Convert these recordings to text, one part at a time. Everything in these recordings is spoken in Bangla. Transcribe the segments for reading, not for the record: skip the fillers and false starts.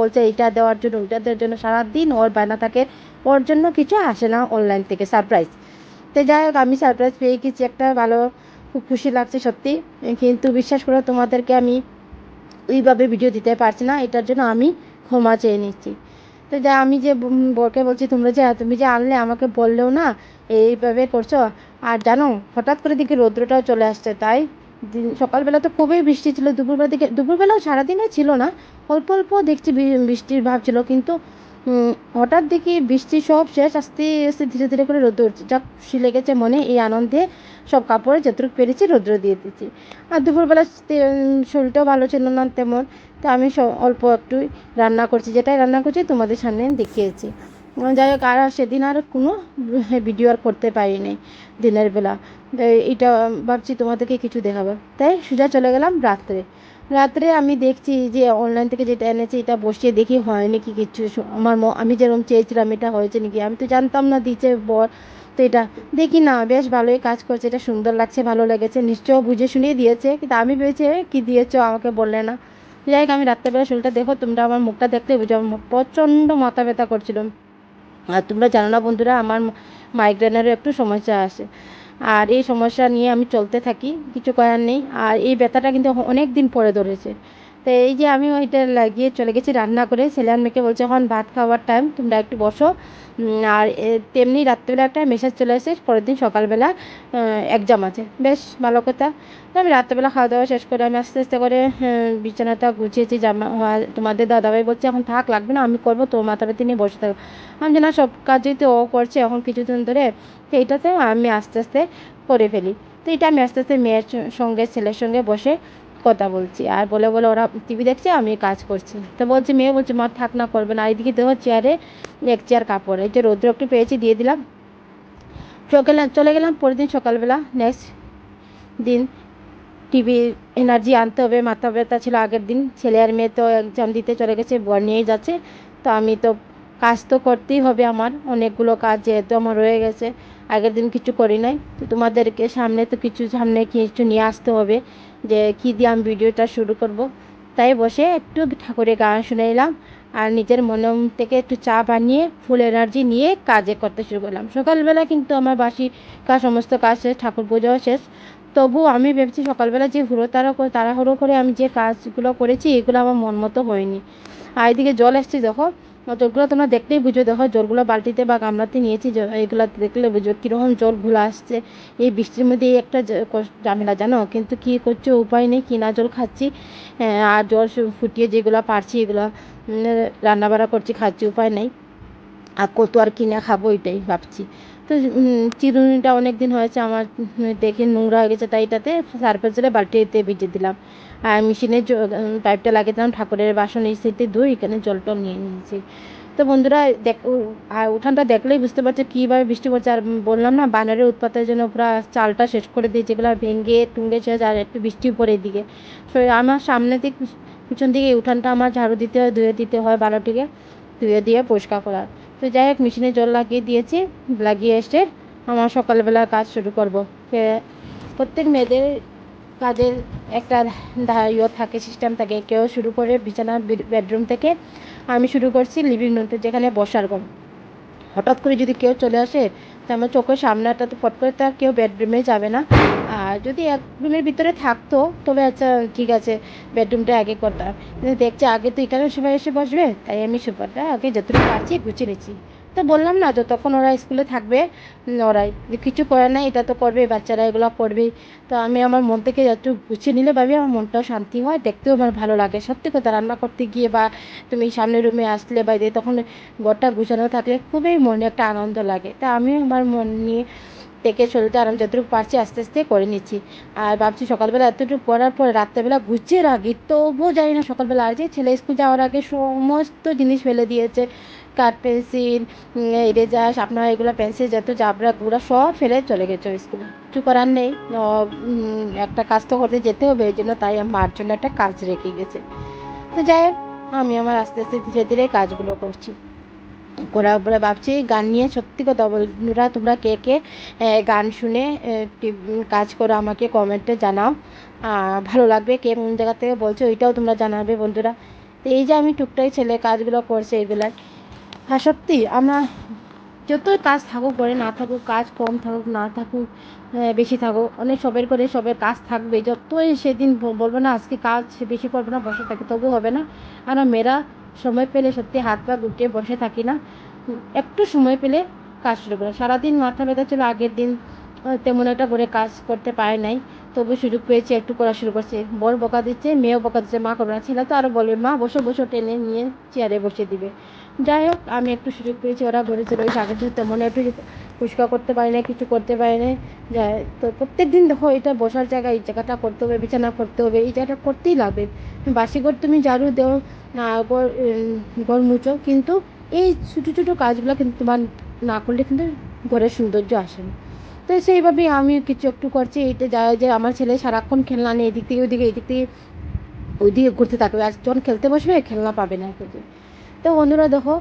বলছে এইটা দেওয়ার জন্য ওইটা দেওয়ার জন্য, সারাদিন ওর বায়না থাকে, ওর জন্য কিছু আসে না অনলাইন থেকে সারপ্রাইজ। তো যাই হোক, আমি সারপ্রাইজ পেয়ে গেছি একটা, ভালো, খুব খুশি লাগছে সত্যি। কিন্তু বিশ্বাস করো তোমাদেরকে আমি ওইভাবে ভিডিও দিতে পারছি না, এটার জন্য আমি ক্ষমা চেয়ে নিচ্ছি। তো যা আমি যে বরকে বলছি তুমি যে আনলে আমাকে বললেও না, এইভাবে করছো। আর জানো, হঠাৎ করে দিকে রৌদ্রটাও চলে আসছে, তাই সকালবেলা তো খুবই বৃষ্টি ছিল, দুপুরবেলাও সারাদিনে ছিল না, অল্প অল্প দেখছি বৃষ্টির ভাব ছিল, কিন্তু হঠাৎ দেখি বৃষ্টি সব শেষ, আস্তে আস্তে ধীরে ধীরে করে রৌদ্র উঠছে, যা খুশি লেগেছে মনে, এই আনন্দে সব কাপড়ে যতটুকু পেরেছি রৌদ্র দিয়ে দিচ্ছি। আর দুপুরবেলা শরীরটাও ভালো ছিল না তেমন, তো আমি অল্প একটু রান্না করছি, যেটাই রান্না করছি তোমাদের সামনে দেখিয়েছি। যাই হোক, আর সেদিন আর কোনো ভিডিও আর করতে পারিনি দিনের বেলা। এটা ভাবছি তোমাদেরকে কিছু দেখাবো, তাই সোজা চলে গেলাম রাত্রে। রাত্রে আমি দেখছি যে অনলাইন থেকে যেটা এনেছি এটা বসিয়ে দেখি হয়নি কি কিছু, আমি যেরকম চেয়েছিলাম এটা হয়েছে নাকি, আমি তো জানতাম না দিচ্ছে বর। তো এটা দেখি না, বেশ ভালোই কাজ করছে, এটা সুন্দর লাগছে, ভালো লেগেছে, নিশ্চয় বুঝে শুনিয়ে দিয়েছে, কিন্তু আমি ভেবেছি কী দিয়েছো আমাকে বললে না। যাই হোক, আমি রাত্রেবেলা শরীরটা দেখো, তোমরা আমার মুখটা দেখলে বুঝো, আমার প্রচণ্ড মাথা ব্যথা করছিল। আর তোমরা জানো না বন্ধুরা, আমার মাইগ্রেনেরও একটু সমস্যা আছে, আর এই সমস্যা নিয়ে আমি চলতে থাকি, কিছু করার নেই। আর এই ব্যথাটা কিন্তু অনেক দিন পরে ধরেছে। তো এই যে আমি ওইটা লাগিয়ে চলে গেছি রান্না করে, ছেলে আর মেয়েকে বলছে এখন ভাত খাওয়ার টাইম, তোমরা একটু বসো। আর তেমনি রাত্রেবেলা একটা মেসেজ চলে এসে পরের দিন সকালবেলা এক্সাম আছে, বেশ ভালো কথা। তো আমি রাত্রেবেলা খাওয়া দাওয়া শেষ করে আমি আস্তে আস্তে করে বিছানাটা গুছিয়েছি, তোমাদের দাদাভাই বলছে এখন থাক, লাগবে না, আমি করবো, তো মাথা ব্যথা নিয়ে বসে থাকবো। আমি যে না, সব কাজই তো ও করছে এখন কিছুদিন ধরে, তো এইটাতে আমি আস্তে আস্তে করে ফেলি। তো এটা আমি আস্তে আস্তে মেয়ের সঙ্গে ছেলের সঙ্গে বসে কথা বলছি, আর বলে বলে ওরা টিভি দেখছে, আমি কাজ করছি। তো বলছে, মেয়ে বলছে মা থাক না, করবে না, এইদিকে দেখো চেয়ারে এক চেয়ার কাপড়, এই যে রৌদ্র একটু পেয়েছি দিয়ে দিলাম, চলে গেলাম পরের দিন সকালবেলা। নেক্সট দিন টিভি এনার্জি আনতে হবে, মাথা ব্যথা ছিল আগের দিন, ছেলে আর মেয়ে তো এক্সাম দিতে চলে গেছে, বর নিয়েই যাচ্ছে। তো আমি তো কাজ তো করতেই হবে, আমার অনেকগুলো কাজ যেহেতু আমার রয়ে গেছে, আগের দিন কিছু করি নাই, তো তোমাদেরকে সামনে তো সামনে কিছু নিয়ে আসতে হবে, যে কী দিয়ে আমি ভিডিওটা শুরু করব। তাই বসে একটু ঠাকুরের গান শুনে এলাম, আর নিজের মন থেকে একটু চা বানিয়ে ফুল এনার্জি নিয়ে কাজে করতে শুরু করলাম। সকালবেলা কিন্তু আমার বাসি কাজ, সমস্ত কাজ শেষ, ঠাকুর পুজোও শেষ। তবু আমি ভেবেছি সকালবেলা যে তাড়াহুড়ো করে আমি যে কাজগুলো করেছি এগুলো আমার মন মতো হয়নি। আর এদিকে জল এসছে দেখো, জলগুলো তোমরা দেখলেই বুঝো, দেখো জলগুলো বালতিতে বা গামলাতে নিয়েছি, এগুলো দেখলে বুঝো কীরকম জলগুলো আসছে। এই বৃষ্টির মধ্যে এই একটা ঝামেলা জানো, কিন্তু কী করছো, উপায় নেই, কিনা জল খাচ্ছি। আর জল ফুটিয়ে যেগুলো পারছি এগুলো রান্নাবাড়া করছি, খাচ্ছি, উপায় নেই। আর কত আর কিনে খাবো, এটাই ভাবছি। তো চিরুনিটা অনেক দিন হয়েছে আমার, দেখে নোংরা হয়ে গেছে, তাই এটাতে সার্ফের জলে বালতিতে ভিজে দিলাম, আর মেশিনে পাইপটা লাগিয়ে দিলাম, ঠাকুরের বাসন এই সাইডে ধুই, এখানে জল টল নিয়ে নিয়েছি। তো বন্ধুরা আর উঠানটা দেখলেই বুঝতে পারছে কীভাবে বৃষ্টি পড়ছে। আর বললাম না, বানরের উৎপাতের জন্য পুরো চালটা শেষ করে দিয়েছে, এগুলো ভেঙে টুঙ্গে শেষ, আর একটু বৃষ্টি পড়ে এদিকে। তো আমার সামনে দিক পিছন দিকে এই উঠানটা আমার ঝাড়ু দিতে হয়, ধুয়ে দিতে হয় বালতিকে, ধুয়ে দিয়ে পরিষ্কার করার। তো যাই হোক, মেশিনে জল লাগিয়ে দিয়েছি, লাগিয়ে এসে আমার সকালবেলা কাজ শুরু করব। প্রত্যেক মেয়েদের কাজের একটা থাকে, সিস্টেম থাকে, কেউ শুরু করে বিছানা বেডরুম থেকে, আমি শুরু করছি লিভিং রুমতে, যেখানে বসার ঘর। হঠাৎ করে যদি কেউ চলে আসে, তো আমার চোখের সামনেটা তো ফট করে তার কেউ বেডরুমে যাবে না। আর যদি এক রুমের ভিতরে থাকতো তবে আচ্ছা ঠিক আছে, বেডরুমটা আগে করতাম, কিন্তু দেখছি আগে তো এখানে সবাই এসে বসবে, তাই আমি সোফাটা আগে যতটুকু পারছি গুছিয়ে নিচ্ছি। তো বললাম না, যতক্ষণ ওরা স্কুলে থাকবে ওরাই কিছু করে না, এটা তো করবে, বাচ্চারা এগুলো করবেই। তো আমি আমার মন থেকে একটু গুছিয়ে নিলে ভাবি আমার মনটাও শান্তি হয়, দেখতেও আমার ভালো লাগে, সত্যি কথা। রান্না করতে গিয়ে বা তুমি সামনের রুমে আসলে বা তখন ঘরটা গুছানো থাকলে খুবই মনে একটা আনন্দ লাগে। তা আমি আমার মন নিয়ে থেকে শরীরটা আরাম যতটুকু পারছি আস্তে আস্তে করে নিচ্ছি। আর ভাবছি সকালবেলা এতটুকু পড়ার পর রাত্রেবেলা গুছিয়ে রাখি, তবুও জানি না সকালবেলা, আর যে ছেলে স্কুল যাওয়ার আগে সমস্ত জিনিস ফেলে দিয়েছে, কাঠ পেন্সিল, ইরেজার, শার্পনার, এগুলো পেন্সিল যত জাবরা গুঁড়া সব ফেলে চলে গেছে স্কুলে। কিছু করার নেই, একটা কাজ তো করতে যেতে হবে, এই জন্য তাই আমার জন্য একটা কাজ রেখে গেছে। তো যাই হোক, আমি আমার আস্তে আস্তে ধীরে ধীরে কাজগুলো করছি। করার পরে ভাবছি গান নিয়ে, সত্যি কথা বন্ধুরা, তোমরা কে কে গান শুনে কাজ করো আমাকে কমেন্টে জানাও, ভালো লাগবে, কে কোন জায়গা থেকে বলছো ওইটাও তোমরা জানাবে বন্ধুরা। তো এই যে আমি টুকটাক ছেলে কাজগুলো করছে এগুলাই, হ্যাঁ সত্যি আমরা যতই কাজ থাকুক করে না থাকুক, কাজ কম থাকুক না থাকুক, বেশি থাকুক, অনেক সবের করে সবের কাজ থাকবে। যতই সেদিন বলবো না আজকে কাজ বেশি করবো না, বসে থাকি, তবু হবে না। আর মেয়েরা সময় পেলে সত্যি হাত পা গুটিয়ে বসে থাকি না, একটু সময় পেলে কাজ শুরু করে। সারাদিন মাথা ব্যথা ছিল, আগের দিন তেমন একটা করে কাজ করতে পারে নাই, তবু সুযোগ পেয়েছে একটু করা শুরু করছে। বর বকা দিচ্ছে, মেয়েও বকা দিচ্ছে, মা করবে না, ছেলে তো আরও বলবে মা বসো বসো, টেনে নিয়ে চেয়ারে বসিয়ে দিবে। যাই হোক আমি একটু সুযোগ পেয়েছি, ওরা ঘরে চলে এসে আগের দিন তেমন একটু পরিষ্কার করতে পারি না, কিছু করতে পারি না। যাই তো প্রত্যেক দিন দেখো এটা বসার জায়গা, এই জায়গাটা করতে হবে, বিছানা করতে হবে, এই জায়গাটা করতেই লাগবে। বাসি ঘর তুমি ঝাড়ু দেও না, ঘর মুছো, কিন্তু এই ছোটো ছোটো কাজগুলো কিন্তু তোমার না করলে কিন্তু ঘরের সৌন্দর্য আসে না। তো সেইভাবেই আমি কিছু একটু করছি। এইটা যায় যে আমার ছেলে সারাক্ষণ খেলনা নিয়ে এদিক থেকে ওইদিকে, এদিক থেকে ওইদিকে ঘুরতে থাকবে, আর যখন খেলতে বসবে খেলনা পাবে না কিছু। তো বন্ধুরা দেখো,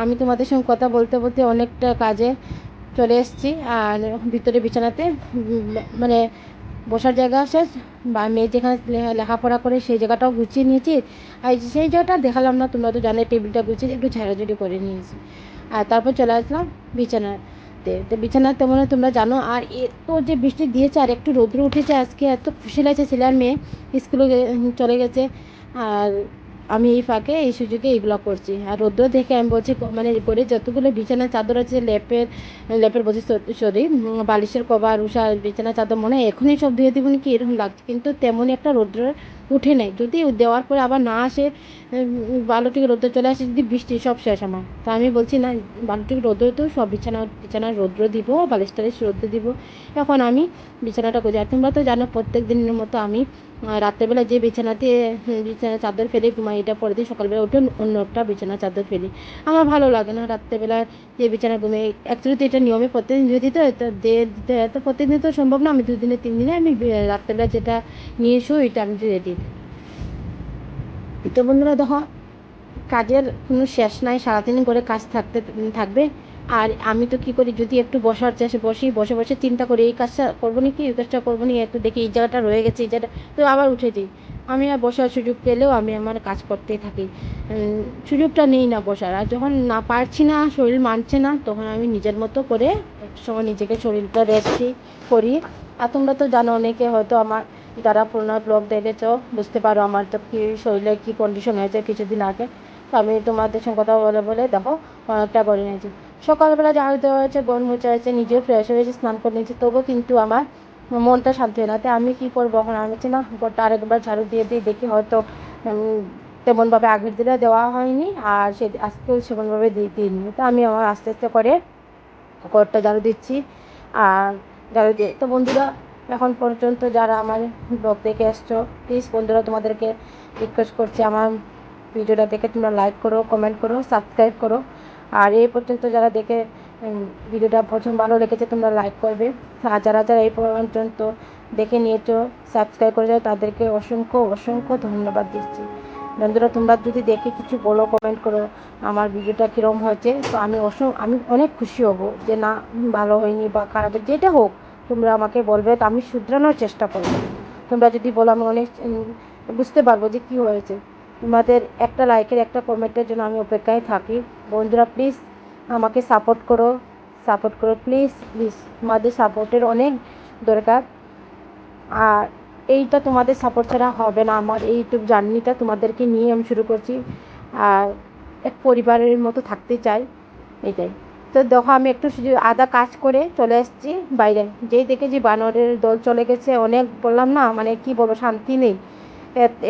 আমি তোমাদের সঙ্গে কথা বলতে বলতে অনেকটা কাজে চলে এসেছি। আর ভিতরে বিছানাতে মানে বসার জায়গা শেষ, বা মেয়ে যেখানে লেখাপড়া করে সেই জায়গাটাও গুছিয়ে নিয়েছি। আর সেই জায়গাটা দেখালাম না, তোমরা তো জানো, টেবিলটা গুছিয়ে একটু ঝাড়াঝুড়ি করে নিয়েছি। আর তারপর চলে আসলাম বিছানাতে। তো বিছানা তেমন তোমরা জানো। আর এত যে বৃষ্টি দিয়েছে আর একটু রৌদ্র উঠেছে আজকে, এত খুশি লাগছে। ছেলে আর মেয়ে স্কুলে চলে গেছে, আর আমি এই ফাঁকে এই সুযোগে এইগুলো করছি। আর রৌদ্র দেখে আমি বলছি মানে করে যতগুলো বিছানার চাদর আছে, লেপের বলছি সরি, বালিশের কভার, উষা বিছানার চাদর, মনে হয় এখনই সব ধুয়ে দেবো নাকি এরকম লাগছে, কিন্তু তেমনই একটা রৌদ্র উঠে নেই। যদি দেওয়ার পরে আবার না আসে, ভালো থেকে রৌদ্র চলে আসে, যদি বৃষ্টি, সব শেষ আমার। তা আমি বলছি না, ভালো থেকে রৌদ্র তো সব বিছানার রৌদ্র দিব, বালিশ টালিশ রৌদ্র দিব। এখন আমি বিছানাটা গুজি। আর তোমরা তো জানো প্রত্যেক দিনের মতো আমি রাত্রেবেলা যে বিছানার চাদর ফেলে ঘুমাই, এটা পরের দিন সকালবেলা উঠে অন্য একটা বিছানার চাদর ফেলি। আমার ভালো লাগে না রাত্রেবেলা যে বিছানা ঘুমে। অ্যাকচুয়ালি তো এটা নিয়মে প্রত্যেকদিন ধুয়ে দিতে হয়, তো দিতে হয়, তো প্রত্যেকদিন তো সম্ভব না। আমি 2 দিনে 3 দিনে আমি রাত্রেবেলা যেটা নিয়ে এসো এটা আমি ধুয়ে দিই। তো বন্ধুরা দেখো, কাজের কোনো শেষ নাই, সারাদিন করে কাজ থাকবে। আর আমি তো কী করি, যদি একটু বসার চেষ্টা বসে বসে চিন্তা করি এই কাজটা করবো নাকি, ওই কাজটা করবো নাকি, একটু দেখি এই জায়গাটা রয়ে গেছে, এই জায়গাটা, তো আবার উঠে দিই। আমি আর বসার সুযোগ পেলেও আমি আমার কাজ করতেই থাকি, সুযোগটা নেই না বসার। আর যখন না পারছি না, শরীর মানছে না, তখন আমি নিজের মতো করে একটু সময় নিজেকে শরীরটা রেস্ট করি। আর তোমরা তো জানো, অনেকে হয়তো আমার যারা পুরোনো ব্লগ দেখেছ বুঝতে পারো আমার তো কী শরীরের কী কন্ডিশন হয়েছে কিছুদিন আগে। তো আমি তোমাদের সঙ্গে কথা বলে বলে দেখো অনেকটা করে নিয়েছি। সকালবেলা ঝাড়ু দেওয়া হয়েছে, ঘর মোছা হয়েছে, নিজেও ফ্রেশ হয়েছে, স্নান করে নিয়েছি, তবুও কিন্তু আমার মনটা শান্তি হয় না। তো আমি কী করবো, এখন আমি না ঘরটা আরেকবার ঝাড়ু দিয়ে দেখি হয়তো তেমনভাবে আগের দিনে দেওয়া হয়নি, আর আজকেও সেমনভাবে দিইনি। তো আমি আমার আস্তে আস্তে করে ঘরটা ঝাড়ু দিচ্ছি। আর ঝাড়ু দিয়ে তো বন্ধুরা, এখন পর্যন্ত যারা আমার ব্লগ দেখে এসছো, প্লিজ বন্ধুরা তোমাদেরকে রিকোয়েস্ট করছি, আমার ভিডিওটা দেখে তোমরা লাইক করো, কমেন্ট করো, সাবস্ক্রাইব করো। আর এই পর্যন্ত যারা দেখে ভিডিওটা ভালো লেগেছে তোমরা লাইক করবে। আর যারা যারা এই পর্যন্ত দেখে নিয়েছো, সাবস্ক্রাইব করে যাও, তাদেরকে অসংখ্য অসংখ্য ধন্যবাদ দিচ্ছি। বন্ধুরা তোমরা যদি দেখে কিছু বলো, কমেন্ট করো আমার ভিডিওটা কীরকম হয়েছে, তো আমি অনেক খুশি হব। যে না ভালো হয়নি বা খারাপ, যেটা হোক তোমরা আমাকে বলবে, তো আমি শুধরানোর চেষ্টা করবো। তোমরা যদি বলো আমি অনেক বুঝতে পারবো যে কী হয়েছে। তোমাদের একটা লাইকের, একটা কমেন্টের জন্য আমি অপেক্ষায় থাকি। বন্ধুরা প্লিজ আমাকে সাপোর্ট করো প্লিজ প্লিজ, তোমাদের সাপোর্টের অনেক দরকার। আর এইটা তোমাদের সাপোর্ট ছাড়া হবে না। আমার এই ইউটিউব জার্নিটা তোমাদেরকে নিয়ে আমি শুরু করছি, আর এক পরিবারের মতো থাকতে চাই, এটাই। তো দেখো আমি একটু আধা কাজ করে চলে এসেছি বাইরে, যেই দেখেছি বানরের দল চলে গেছে। অনেক বললাম না, মানে কি বলবো, শান্তি নেই,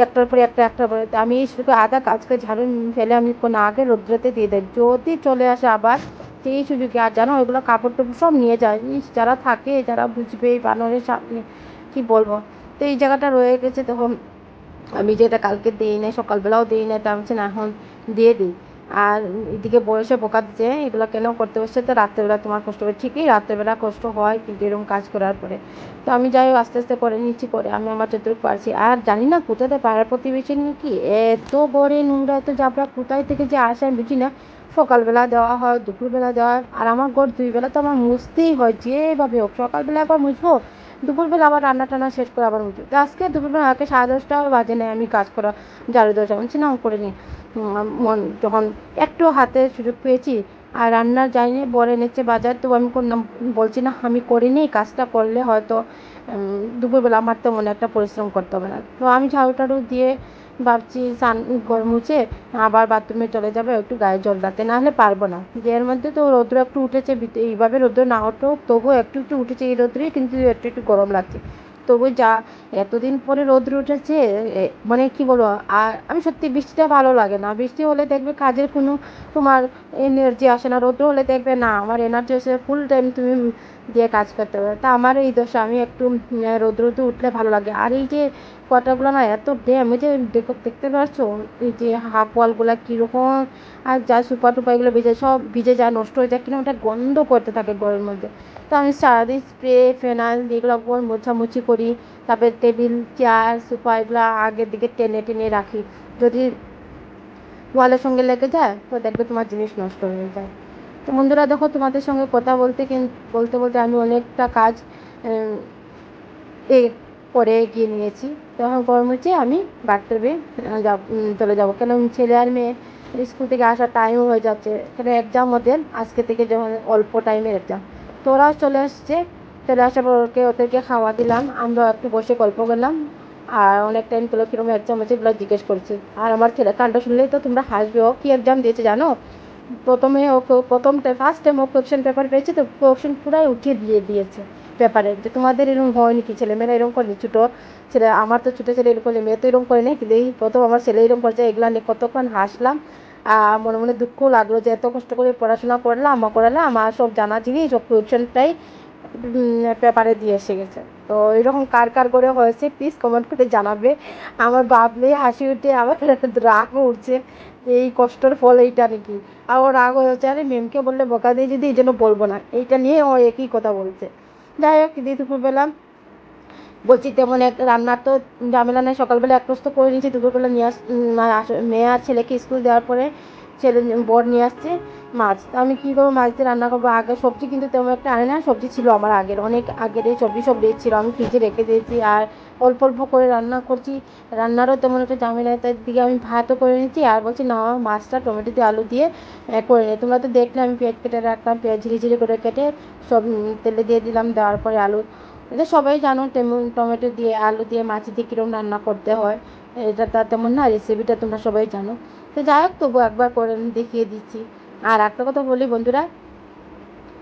একটার পরে একটা পরে। আমি শুধু আধা কাজ করে ঝাড়ু ফেলে আমি কোনো আগে রৌদ্রতে দিয়ে দেয়, যদি চলে আসে আবার সেই সুযোগে। আর জানো ওইগুলো কাপড় টাপড় সব নিয়ে যায়, যারা থাকে যারা বুঝবে এই বানরের সামনে কী বলবো। তো এই জায়গাটা রয়ে গেছে, তখন আমি যেটা কালকে দিই নাই, সকালবেলাও দিই নাই, তা আমি না এখন দিয়ে দিই। আর এদিকে বয়সে বোকা দিচ্ছে, এগুলো কেন করতে বসছে, তো রাত্রেবেলা তোমার কষ্ট হবে, ঠিকই রাত্রেবেলা কষ্ট হয়, কিন্তু এরকম কাজ করার পরে তো আমি যাই হোক আস্তে আস্তে করে নিচ্ছি, করে আমি আমার যতটুকু পারছি। আর জানি না কোথাতে পাড়ার প্রতিবেশী নিয়ে কি এত বড় নোংরা, এত জাবরা কোথায় থেকে যে আসে আমি বুঝি না। সকালবেলা দেওয়া হয়, দুপুরবেলা দেওয়া হয়, আর আমার ঘর 2 বেলা তো আমার মুছতেই হয় যেভাবে হোক। সকালবেলা একবার মুছবো, দুপুরবেলা আবার রান্না টান্না শেষ করে আবার উঠি। তো আজকে দুপুরবেলা আমাকে 10:30 বাজে নেই আমি কাজ করা ঝাড়ু দেওয়া বলছি না করে নিই। মন যখন একটু হাতে সুযোগ পেয়েছি আর রান্নার যাইনি বর এনেছে বাজার, তো আমি করলাম, বলছি না আমি করিনি, কাজটা করলে হয়তো দুপুরবেলা আমার তেমন একটা পরিশ্রম করতে হবে না। তো আমি ঝাড়ু টাড়ু দিয়ে ভাবছি স্নান ঘর মুছে আবার বাথরুমে চলে যাবে একটু গায়ে জল দিতে, নাহলে পারবো না। যে এর মধ্যে তো রৌদ্র একটু উঠেছে, এইভাবে রৌদ্র না ওঠেও তবুও একটু একটু উঠেছে এই রৌদ্রে, কিন্তু একটু একটু গরম লাগছে। তবু যা এতদিন পরে রৌদ্র উঠেছে, মানে কি বলবো, আর আমি সত্যি বৃষ্টিটা ভালো লাগে না। বৃষ্টি হলে দেখবে কাজের কোনো তোমার এনার্জি আসে না, রৌদ্র হলে দেখবে না আমার এনার্জি আসে, ফুল টাইম তুমি দিয়ে কাজ করতে পারবে। তা আমার এই দশা, আমি একটু রৌদ্র উঠলে ভালো লাগে। আর এই যে কটাগুলো না এত ড্যাম, ওই যে দেখতে পাচ্ছো এই যে হাফ ওয়ালগুলো কীরকম, আর যা সুপা টুপা এগুলো সব ভিজে যায়, নষ্ট হয়ে যায়, কিনা ওটা গন্ধ করতে থাকে ঘরের মধ্যে। তো আমি সারাদিন স্প্রে ফেনাইল এগুলো করে মোছামুছি করি। তারপরে টেবিল চেয়ার সোফা এগুলো আগের দিকে টেনে টেনে রাখি, যদি ওয়ালের সঙ্গে লেগে যায় তো দেখবে তোমার জিনিস নষ্ট হয়ে যায়। তো বন্ধুরা দেখো, তোমাদের সঙ্গে কথা বলতে বলতে আমি অনেকটা কাজ এ করে এগিয়ে নিয়েছি। তখন গরম হচ্ছে আমি বাথরুমে চলে যাবো, কেন ছেলে আর মেয়ে স্কুল থেকে আসার টাইমও হয়ে যাচ্ছে, কেন এক্সাম ওদের আজকে থেকে, যেমন অল্প টাইমের এক্সাম। তো ওরাও চলে আসছে, চলে আসার পর ওদেরকে খাওয়া দিলাম, আমরা একটু বসে গল্প করলাম। আর অনেক টাইম পেলো কীরকম এক্সাম হচ্ছে এগুলো জিজ্ঞেস করছে। আর আমার ছেলে কাণ্ড শুনলেই তো তোমরা হাসবে, ও কী এক্সাম দিয়েছে জানো? প্রথমে ওকে ফার্স্ট টাইম ও কোয়েশ্চেন পেপার পেয়েছে, তো কোয়েশ্চেন পুরাই উঠিয়ে দিয়েছে পেপারে, যে তোমাদের এরকম হয়নি কি, ছেলেমেয়েরা এরকম করেনি? ছোটো ছেলে, আমার তো ছোটো ছেলে এরকম করলে, মেয়ে তো এরকম করে নেই, কিন্তু এই প্রথম আমার ছেলে এরকম করছে। এগুলো নিয়ে কতক্ষণ হাসলাম, আর মনে মনে দুঃখও লাগলো যে এত কষ্ট করে পড়াশোনা করলাম করালাম, আমার সব জানা জিনিস সব কোয়েশ্চেনটাই পেপারে দিয়ে এসে গেছে। তো এরকম কার কার করে হয়েছে প্লিজ কমেন্ট করে জানাবে। আমার ভাবলেই হাসি উঠে, আমার রাগও উঠছে, এই কষ্টের ফল এইটা নাকি। আর ও রাগ হয়েছে, আরে ম্যামকে বললে বকা দিয়ে যদি এই জন্য বলবো না, এইটা নিয়ে ও একই কথা বলছে। যাই হোক, দুপুরবেলা বলছি তেমন একটা রান্নার তো ঝামেলা নেই, সকালবেলা এক প্রস্ত করে নিয়েছি, দুপুরবেলা মেয়ে আর ছেলেকে স্কুল দেওয়ার পরে ছেলে বর নিয়ে আসছে মাছ। তো আমি কী করবো, মাছ দিয়ে রান্না করবো। আগে সবজি কিন্তু তেমন একটা আনে না, সবজি ছিল আমার আগের, অনেক আগের এই সবজি সব ছিল, আমি ফ্রিজে রেখে দিয়েছি। আর অল্প অল্প করে রান্না করছি, রান্নারও তেমন একটা ঝামেলা, তার দিকে আমি ভাতও করে নিচ্ছি। আর বলছি না, মাছটা টমেটো দিয়ে আলু দিয়ে করে নিই। তোমরা তো দেখলে আমি পেঁয়াজ কেটে রাখলাম, পেঁয়াজ ঝিরি করে কেটে সব তেলে দিয়ে দিলাম, দেওয়ার পরে আলু, এটা সবাই জানো তেমন টমেটো দিয়ে আলু দিয়ে মাছ দিয়ে কীরকম রান্না করতে হয়, এটা তা তেমন না, রেসিপিটা তোমরা সবাই জানো। তো যাই হোক, তবু একবার করে দেখিয়ে দিচ্ছি। আর একটা কথা বলি বন্ধুরা,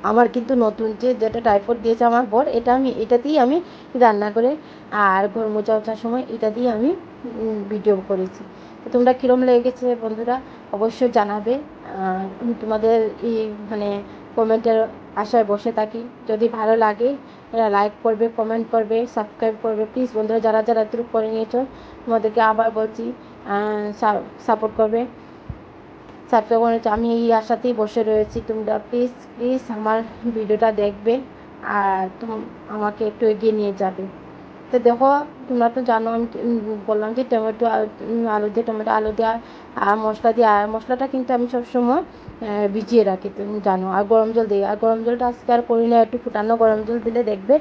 আমার কিন্তু নতুন যেটা টাইপড দিয়েছে আমার বর, এটাতেই আমি রান্না করে আর ঘর মোছা ওঠার সময় এটা দিয়ে আমি ভিডিও করেছি। তো তোমরা কীরকম লেগেছে বন্ধুরা অবশ্যই জানাবে। আমি তোমাদের এই মানে কমেন্টের আশায় বসে থাকি। যদি ভালো লাগে এরা লাইক করবে, কমেন্ট করবে, সাবস্ক্রাইব করবে প্লিজ বন্ধুরা, যারা যারা এত করে নিয়েছো তোমাদেরকে আবার বলছি সাপোর্ট করবে, সাবস্ক্রাইব করে। আমি এই আশাতেই বসে রয়েছি, তোমরা প্লিজ প্লিজ আমার ভিডিওটা দেখবে আর আমাকে একটু এগিয়ে নিয়ে যাবে। তো দেখো, তোমরা তো জানো আমি বললাম যে টমেটো আলু দেওয়া আর মশলা দিয়ে, আর মশলাটা কিন্তু আমি সবসময় ভিজিয়ে রাখি, তুমি জানো। আর গরম জল দিই, আর গরম জলটা আজকে আর করি না, একটু ফুটানো গরম জল দিলে দেখবে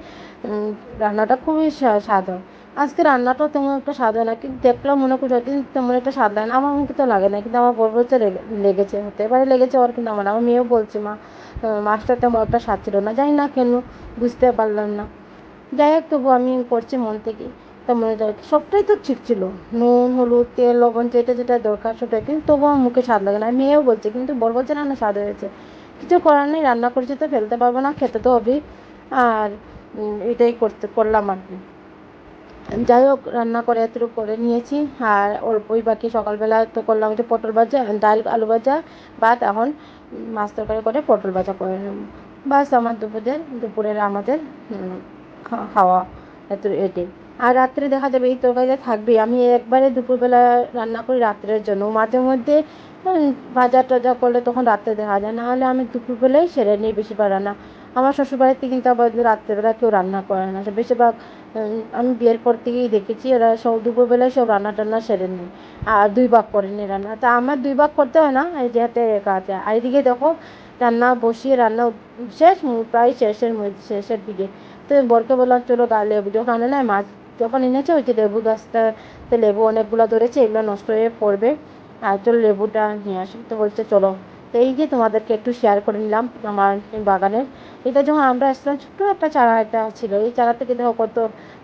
রান্নাটা খুবই স্বাদ হয়। আজকে রান্নাটাও তেমন একটা স্বাদ হয় না, কিন্তু দেখলাম মনে করছি কিন্তু তেমন একটা স্বাদ লাগে না, আমার মুখে তো লাগে না, কিন্তু আমার বর বলছে লেগেছে, হতে পারে লেগেছে ওর, কিন্তু আমার মেয়েও বলছে মা মাছটা তেমন একটা স্বাদ ছিল না, জানি না কেন, বুঝতে পারলাম না। যাই হোক, তবু আমি করছি মন থেকে, তা মনে যায় সবটাই তো ঠিক ছিল, নুন হলুদ তেল লবণ যেটা যেটা দরকার সেটাই, কিন্তু তবু আমার মুখে স্বাদ লাগে না। মেয়েও বলছে, কিন্তু বর বলছে না না স্বাদ হয়েছে। কিছু করার নেই, রান্না করেছি তো ফেলতে পারবো না, খেতে তো হবেই। আর এটাই করলাম আর কি। যাই হোক, রান্না করে এতটুকু করে নিয়েছি, আর অল্পই বাকি। সকালবেলা তো করলাম যে পটল ভাজা, ডাল আলু ভাজা, ভাত, এখন মাছ তরকারি করে পটল ভাজা করে নেব। বাস আমার দুপুরের আমাদের খাওয়া এটাই। আর রাত্রে দেখা যাবে এই তরকারিটা থাকবেই, আমি একবারে দুপুরবেলা রান্না করি রাত্রের জন্য, মাঝে মধ্যে ভাজা টাজা করলে তখন রাত্রে দেখা যায়, নাহলে আমি দুপুরবেলাই সেরে নিই বেশিরভাগ রান্না। আমার শ্বশুরবাড়িতে কিন্তু আবার রাত্রেবেলা কেউ রান্না করে না, বেশিরভাগ আমি বিয়ের পর থেকেই দেখেছি এরা সব দুপুরবেলায় সব রান্না টান্না সেরে নেয়, আর 2 ভাগ করে নিই রান্না। তা আমার 2 ভাগ করতে হয় না, এই যে হাতে একা হাতে। আর এদিকে দেখো রান্না বসিয়ে রান্না শেষ, প্রায় শেষের দিকে। তো বরকে বললাম চলো লেবু যখন আনে না মাছ যখন এনেছে ওই যে লেবু গাছটাতে লেবু অনেকগুলো ধরেছে, এগুলো নষ্ট হয়ে পড়বে, আর চলো লেবুটা নিয়ে আসি। তো বলছে চলো। তো এই যে তোমাদেরকে একটু শেয়ার করে নিলাম আমার বাগানের। এটা যখন আমরা আসলাম ছোট্ট একটা চারা একটা ছিল, এই চারা থেকে দেখো কত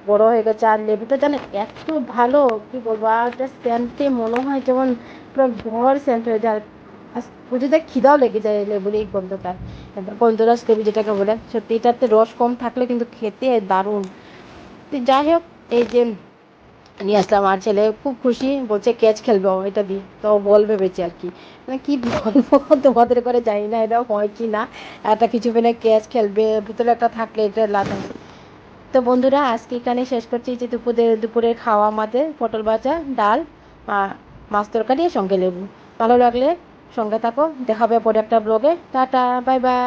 বড় হয়ে গেছে। আর লেবুটা জানে এত ভালো, কি বলবো, আর একটা সেন্টে মনে হয় যেমন পুরো ঘর সেন্ট হয়ে যায়। পুজোতে খিদাও লেগে যায় লেবুর এই গন্ধটা, গন্ধরাজ লেবু যেটাকে বলে। সত্যি এটাতে রস কম থাকলে কিন্তু খেতে দারুণ। তো যাই হোক, এই যে নিয়ে আসলাম, আর ছেলে খুব খুশি, বলছে ক্যাচ খেলবে ও এটা দিয়ে, তো বল ভেবেছে আর কি। মানে কি বলবো তোমাদের করে, জানি না এটা হয় কি না, একটা কিছু পেলে ক্যাচ খেলবে, ভিতরে একটা থাকলে এটা লাগে। তো বন্ধুরা আজকে এখানে শেষ করছি, যে দুপুরের খাওয়া আমাদের পটল ভাজা, ডাল, মাছ তরকারি, সঙ্গে লেবু। ভালো লাগলে সঙ্গে থাকো, দেখা হবে পরে একটা ব্লগে। Tata, bye bye.